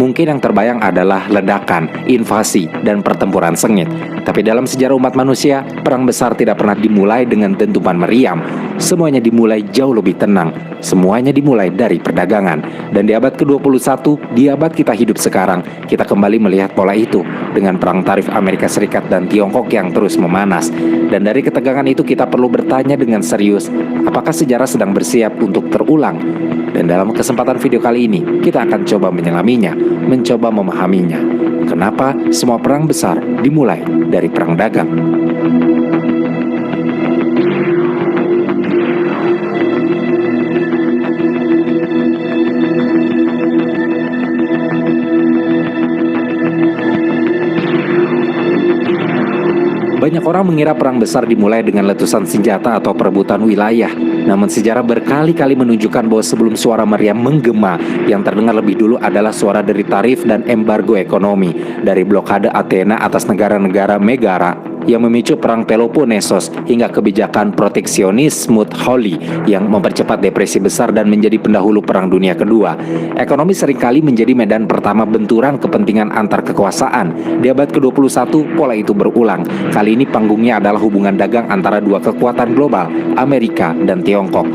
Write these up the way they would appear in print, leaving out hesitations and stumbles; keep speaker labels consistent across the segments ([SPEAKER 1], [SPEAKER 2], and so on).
[SPEAKER 1] Mungkin yang terbayang adalah ledakan, invasi, dan pertempuran sengit. Tapi dalam sejarah umat manusia, perang besar tidak pernah dimulai dengan dentuman meriam. Semuanya dimulai jauh lebih tenang. Semuanya dimulai dari perdagangan. Dan di abad ke-21, di abad kita hidup sekarang, kita kembali melihat pola itu dengan perang tarif Amerika Serikat dan Tiongkok yang terus memanas. Dan dari ketegangan itu kita perlu bertanya dengan serius, apakah sejarah sedang bersiap untuk terulang? Dan dalam kesempatan video kali ini, kita akan coba menyelaminya, mencoba memahaminya. Kenapa semua perang besar dimulai dari perang dagang? Banyak orang mengira perang besar dimulai dengan letusan senjata atau perebutan wilayah. Namun sejarah berkali-kali menunjukkan bahwa sebelum suara meriam menggema, yang terdengar lebih dulu adalah suara dari tarif dan embargo ekonomi, dari blokade Athena atas negara-negara Megara yang memicu perang Peloponnesos hingga kebijakan proteksionis Smoot-Hawley yang mempercepat depresi besar dan menjadi pendahulu Perang Dunia Kedua. Ekonomi seringkali menjadi medan pertama benturan kepentingan antar kekuasaan. Di abad ke-21, pola itu berulang. Kali ini panggungnya adalah hubungan dagang antara dua kekuatan global, Amerika dan Tiongkok.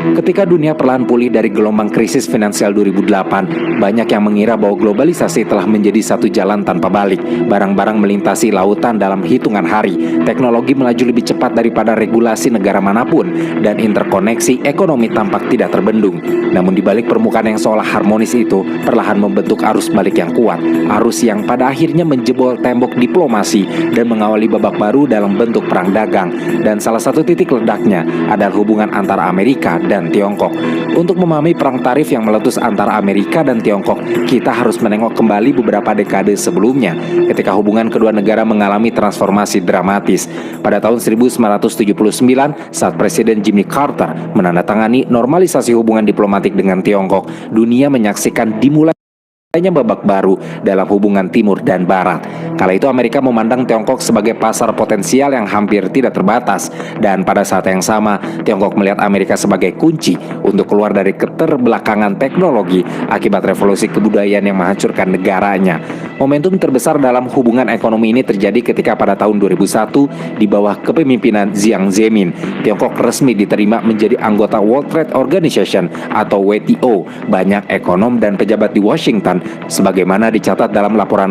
[SPEAKER 1] Ketika dunia perlahan pulih dari gelombang krisis finansial 2008, banyak yang mengira bahwa globalisasi telah menjadi satu jalan tanpa balik. Barang-barang melintasi lautan dalam hitungan hari. Teknologi melaju lebih cepat daripada regulasi negara manapun, dan interkoneksi ekonomi tampak tidak terbendung. Namun di balik permukaan yang seolah harmonis itu, perlahan membentuk arus balik yang kuat. Arus yang pada akhirnya menjebol tembok diplomasi dan mengawali babak baru dalam bentuk perang dagang. Dan salah satu titik ledaknya adalah hubungan antara Amerika dan Tiongkok. Untuk memahami perang tarif yang meletus antara Amerika dan Tiongkok, kita harus menengok kembali beberapa dekade sebelumnya, ketika hubungan kedua negara mengalami transformasi dramatis. Pada tahun 1979, saat Presiden Jimmy Carter menandatangani normalisasi hubungan diplomatik dengan Tiongkok, dunia menyaksikan dimulainya babak baru dalam hubungan timur dan barat. Kala itu Amerika memandang Tiongkok sebagai pasar potensial yang hampir tidak terbatas, dan pada saat yang sama Tiongkok melihat Amerika sebagai kunci untuk keluar dari keterbelakangan teknologi akibat revolusi kebudayaan yang menghancurkan negaranya. Momentum terbesar dalam hubungan ekonomi ini terjadi ketika pada tahun 2001 di bawah kepemimpinan Jiang Zemin, Tiongkok resmi diterima menjadi anggota World Trade Organization atau WTO. Banyak ekonom dan pejabat di Washington, sebagaimana dicatat dalam laporan